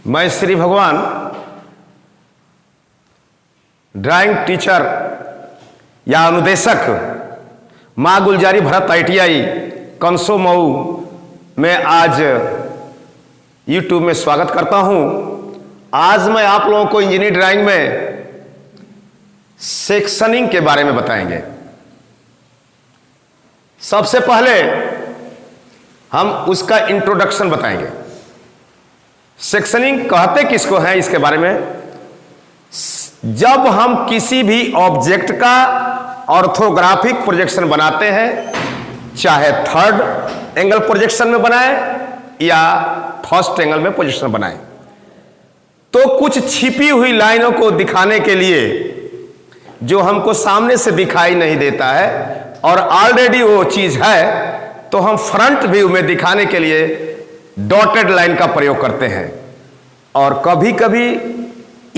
मैं श्री भगवान drawing teacher या अनुदेशक माँ गुलजारी भरत ITI कंसो मऊ में आज YouTube में स्वागत करता हूँ। आज मैं आप लोगों को इंजीनियरिंग ड्राइंग में सेक्शनिंग के बारे में बताएंगे। सबसे पहले हम उसका इंट्रोडक्शन बताएंगे। सेक्शनिंग कहते किसको हैं, इसके बारे में। जब हम किसी भी ऑब्जेक्ट का ऑर्थोग्राफिक प्रोजेक्शन बनाते हैं, चाहे थर्ड एंगल प्रोजेक्शन में बनाएं या फर्स्ट एंगल में प्रोजेक्शन बनाएं, तो कुछ छिपी हुई लाइनों को दिखाने के लिए जो हमको सामने से दिखाई नहीं देता है और ऑलरेडी वो चीज है, तो हम फ्रंट व्यू में दिखाने के लिए डॉटेड लाइन का प्रयोग करते हैं। और कभी कभी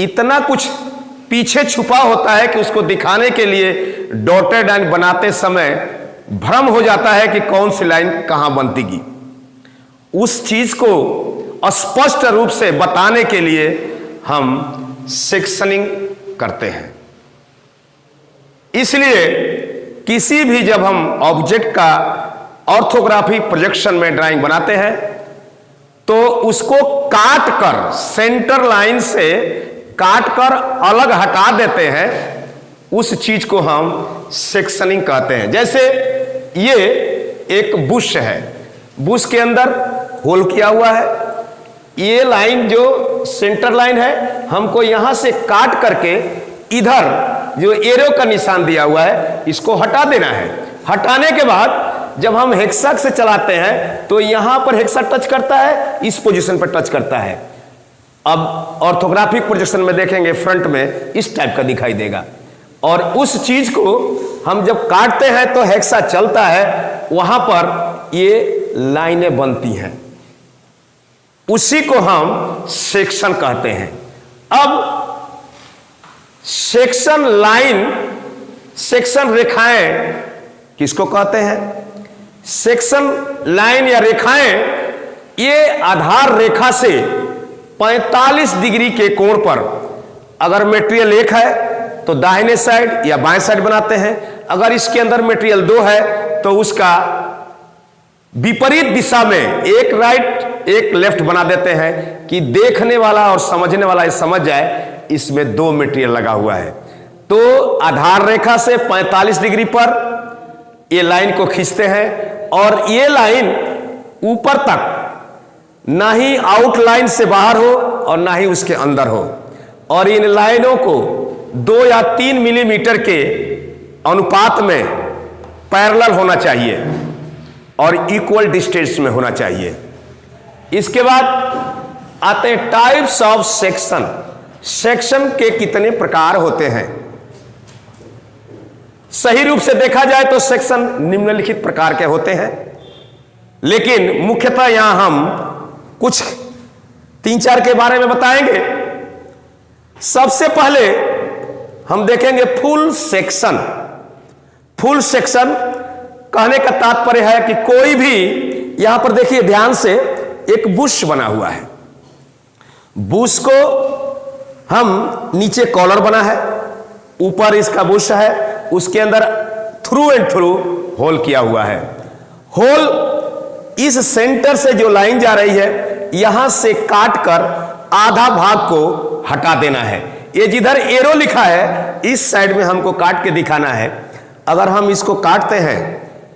इतना कुछ पीछे छुपा होता है कि उसको दिखाने के लिए डॉटेड लाइन बनाते समय भ्रम हो जाता है कि कौन सी लाइन कहां बनतीगी। उस चीज को स्पष्ट रूप से बताने के लिए हम सेक्शनिंग करते हैं। इसलिए किसी भी जब हम ऑब्जेक्ट का ऑर्थोग्राफिक प्रोजेक्शन में ड्राइंग बनाते हैं तो उसको काट कर, सेंटर लाइन से काट कर अलग हटा देते हैं। उस चीज को हम सेक्शनिंग कहते हैं। जैसे ये एक बुश है, बुश के अंदर होल किया हुआ है। ये लाइन जो सेंटर लाइन है, हमको यहां से काट करके इधर जो एरो का निशान दिया हुआ है इसको हटा देना है। हटाने के बाद जब हम हेक्सा से चलाते हैं तो यहां पर हेक्सा टच करता है, इस पोजीशन पर टच करता है। अब ऑर्थोग्राफिक प्रोजेक्शन में देखेंगे फ्रंट में इस टाइप का दिखाई देगा। और उस चीज को हम जब काटते हैं तो हेक्सा चलता है, वहां पर ये लाइनें बनती हैं। उसी को हम सेक्शन कहते हैं। अब सेक्शन लाइन, सेक्शन रेखाएं किसको कहते हैं? सेक्शन लाइन या रेखाएं ये आधार रेखा से 45 डिग्री के कोण पर, अगर मटेरियल एक है तो दाहिने साइड या बाएं साइड बनाते हैं। अगर इसके अंदर मटेरियल दो है तो उसका विपरीत दिशा में एक राइट एक लेफ्ट बना देते हैं कि देखने वाला और समझने वाला ये समझ जाए इसमें दो मटेरियल लगा हुआ है। तो आधार रेखा से 45 डिग्री पर ये लाइन को खींचते हैं और ये लाइन ऊपर तक ना ही आउटलाइन से बाहर हो और ना ही उसके अंदर हो। और इन लाइनों को 2 या 3 मिलीमीटर के अनुपात में पैरेलल होना चाहिए और इक्वल डिस्टेंस में होना चाहिए। इसके बाद आते हैं टाइप्स ऑफ सेक्शन। सेक्शन के कितने प्रकार होते हैं? सही रूप से देखा जाए तो सेक्शन निम्नलिखित प्रकार के होते हैं, लेकिन मुख्यतः यहां हम कुछ 3-4 के बारे में बताएंगे। सबसे पहले हम देखेंगे फुल सेक्शन। फुल सेक्शन कहने का तात्पर्य है कि कोई भी, यहां पर देखिए ध्यान से, एक बुश बना हुआ है। बुश को हम नीचे कॉलर बना है, ऊपर इसका बुश है, उसके अंदर थ्रू एंड थ्रू होल किया हुआ है। होल इस सेंटर से जो लाइन जा रही है यहां से काट कर आधा भाग को हटा देना है। ये जिधर एरो लिखा है इस साइड में हमको काट के दिखाना है। अगर हम इसको काटते हैं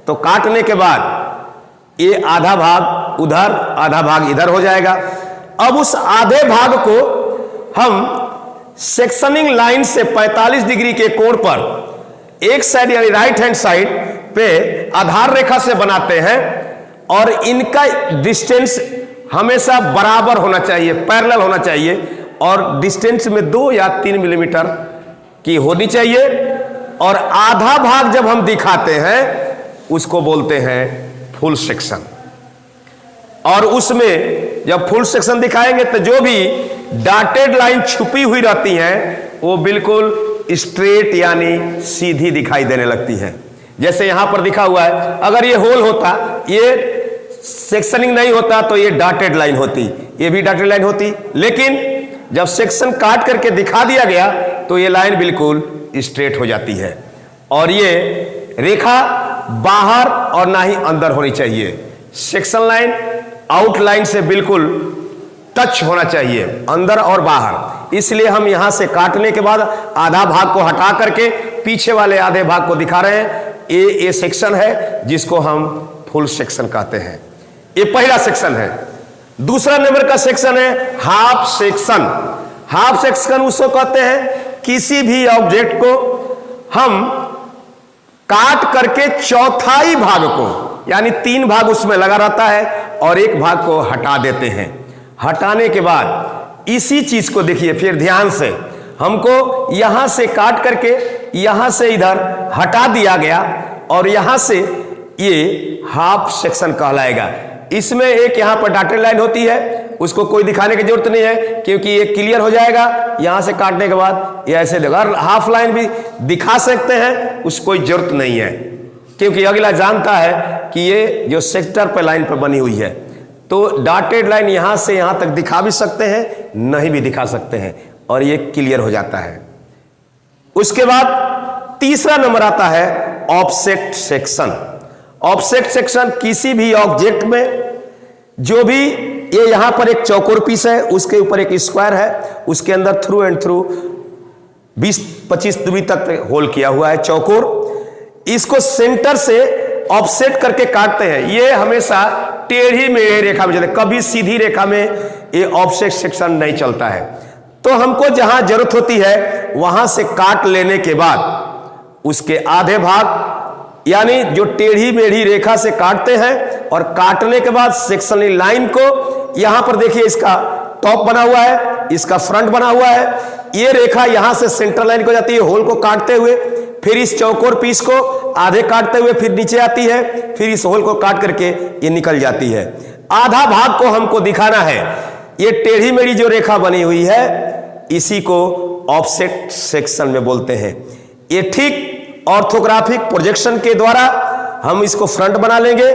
तो काटने के बाद ये आधा भाग उधर आधा भाग इधर हो जाएगा। अब उस आधे भाग को हम सेक्शनिंग लाइन से 45 डिग्री के कोण पर एक साइड यानी राइट हैंड साइड पे आधार रेखा से बनाते हैं और इनका डिस्टेंस हमेशा बराबर होना चाहिए, पैरेलल होना चाहिए और डिस्टेंस में 2 या 3 मिलीमीटर की होनी चाहिए। और आधा भाग जब हम दिखाते हैं उसको बोलते हैं फुल सेक्शन। और उसमें जब फुल सेक्शन दिखाएंगे तो जो भी डॉटेड लाइन छुपी हुई रहती हैं वो बिल्कुल स्ट्रेट यानी सीधी दिखाई देने लगती है। जैसे यहां पर दिखा हुआ है, अगर ये होल होता, ये सेक्शनिंग नहीं होता तो ये डॉटेड लाइन होती, ये भी डॉटेड लाइन होती, लेकिन जब सेक्शन काट करके दिखा दिया गया तो ये लाइन बिल्कुल स्ट्रेट हो जाती है। और ये रेखा बाहर और ना ही अंदर होनी चाहिए। सेक्शन लाइन आउटलाइन से बिल्कुल टच होना चाहिए, अंदर और बाहर। इसलिए हम यहां से काटने के बाद आधा भाग को हटा करके पीछे वाले आधे भाग को दिखा रहे हैं। ये सेक्शन है जिसको हम फुल सेक्शन कहते हैं। ये पहला सेक्शन है। दूसरा नंबर का सेक्शन है हाफ सेक्शन। हाफ सेक्शन उसको कहते हैं किसी भी ऑब्जेक्ट को हम काट करके चौथाई भाग को, यानी 3 भाग उसमें लगा रहता है और 1 भाग को हटा देते हैं। हटाने के बाद इसी चीज को देखिए फिर ध्यान से, हमको यहां से काट करके यहां से इधर हटा दिया गया और यहां से ये हाफ सेक्शन कहलाएगा। इसमें एक यहां पर डॉटेड लाइन होती है, उसको कोई दिखाने की जरूरत नहीं है क्योंकि ये क्लियर हो जाएगा यहां से काटने के बाद। ये ऐसे अगर हाफ लाइन भी दिखा सकते हैं उसको कोई जरूरत नहीं है क्योंकि अगला जानता है कि ये जो सेक्टर पर लाइन पर बनी हुई है। तो डॉटेड लाइन यहां से यहां तक दिखा भी सकते हैं, नहीं भी दिखा सकते हैं और ये क्लियर हो जाता है। उसके बाद तीसरा नंबर आता है ऑफसेट सेक्शन। ऑफसेट सेक्शन किसी भी ऑब्जेक्ट में जो भी, ये यहां पर एक चौकोर पीस है, उसके ऊपर एक स्क्वायर है, उसके अंदर थ्रू एंड थ्रू 20-25 दूरी तक होल किया हुआ है चौकोर। इसको सेंटर से ऑफसेट करके काटते हैं। ये हमेशा टेढ़ी मेढ़ी रेखा में चलते, कभी सीधी रेखा में ये ऑफसेट सेक्शन नहीं चलता है। तो हमको जहां जरूरत होती है वहां से काट लेने के बाद उसके आधे भाग, यानी जो टेढ़ी मेढ़ी रेखा से काटते हैं और काटने के बाद सेक्शन लाइन को, यहां पर देखिए इसका टॉप बना हुआ है, इसका फ्रंट बना हुआ है। ये रेखा यहां से सेंटर लाइन को जाती है होल को काटते हुए, फिर इस चौकोर पीस को आधे काटते हुए फिर नीचे आती है, फिर इस होल को काट करके ये निकल जाती है। आधा भाग को हमको दिखाना है। ये टेढ़ी मेढ़ी जो रेखा बनी हुई है इसी को ऑफसेट सेक्शन में बोलते हैं। ये ठीक ऑर्थोग्राफिक प्रोजेक्शन के द्वारा हम इसको फ्रंट बना लेंगे।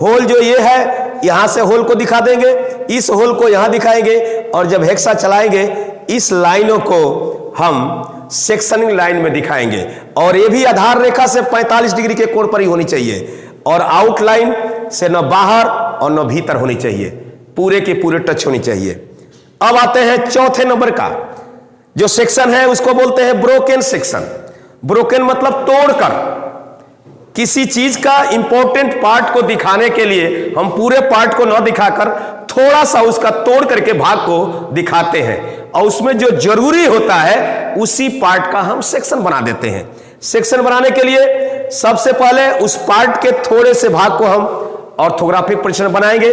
होल जो ये है यहां से होल को दिखा देंगे, इस होल को यहां दिखाएंगे और जब हेक्सा चलाएंगे इस लाइनों को हम सेक्शनिंग लाइन में दिखाएंगे। और ये भी आधार रेखा से 45 डिग्री के कोण पर ही होनी चाहिए और आउटलाइन से न बाहर और न भीतर होनी चाहिए, पूरे के पूरे टच होनी चाहिए। अब आते हैं चौथे नंबर का जो सेक्शन है, उसको बोलते हैं ब्रोकन सेक्शन। ब्रोकन मतलब तोड़कर, किसी चीज का इंपॉर्टेंट पार्ट को दिखाने के लिए हम पूरे पार्ट को न दिखाकर थोड़ा सा उसका तोड़ करके भाग को दिखाते हैं और उसमें जो जरूरी होता है उसी पार्ट का हम सेक्शन बना देते हैं। सेक्शन बनाने के लिए सबसे पहले उस पार्ट के थोड़े से भाग को हम ऑर्थोग्राफिक प्रोजेक्शन बनाएंगे।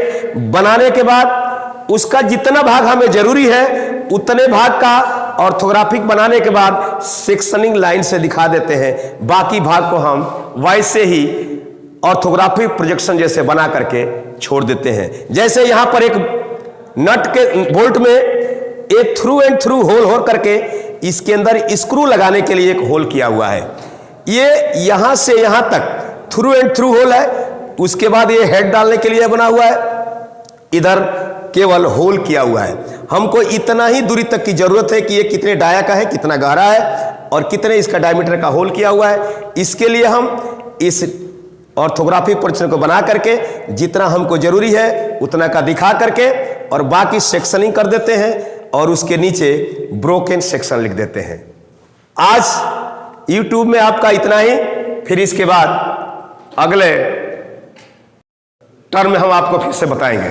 बनाने के बाद उसका जितना भाग हमें जरूरी है उतने भाग का ऑर्थोग्राफिक बनाने के बाद सेक्शनिंग लाइन से दिखा देते हैं। बाकी भाग को हम वैसे ही ऑर्थोग्राफिक प्रोजेक्शन जैसे बना करके छोड़ देते हैं। जैसे यहां पर एक नट के बोल्ट में एक थ्रू एंड थ्रू होल हो करके इसके अंदर स्क्रू लगाने के लिए एक होल किया हुआ है। ये यहां से यहां तक थ्रू एंड थ्रू होल है। उसके बाद ये हेड डालने के लिए बना हुआ है, इधर केवल होल किया हुआ है। हमको इतना ही दूरी तक की जरूरत है कि ये कितने डाया का है, कितना गहरा है और कितने इसका डायमीटर का होल किया हुआ है। इसके लिए हम इस ऑर्थोग्राफिक प्रोजेक्शन को बना करके जितना हमको जरूरी है उतना का दिखा करके और बाकी सेक्शनिंग कर देते हैं और उसके नीचे ब्रोकन सेक्शन लिख देते हैं। आज YouTube में आपका इतना ही, फिर इसके बाद अगले टर्म में हम आपको फिर से बताएंगे।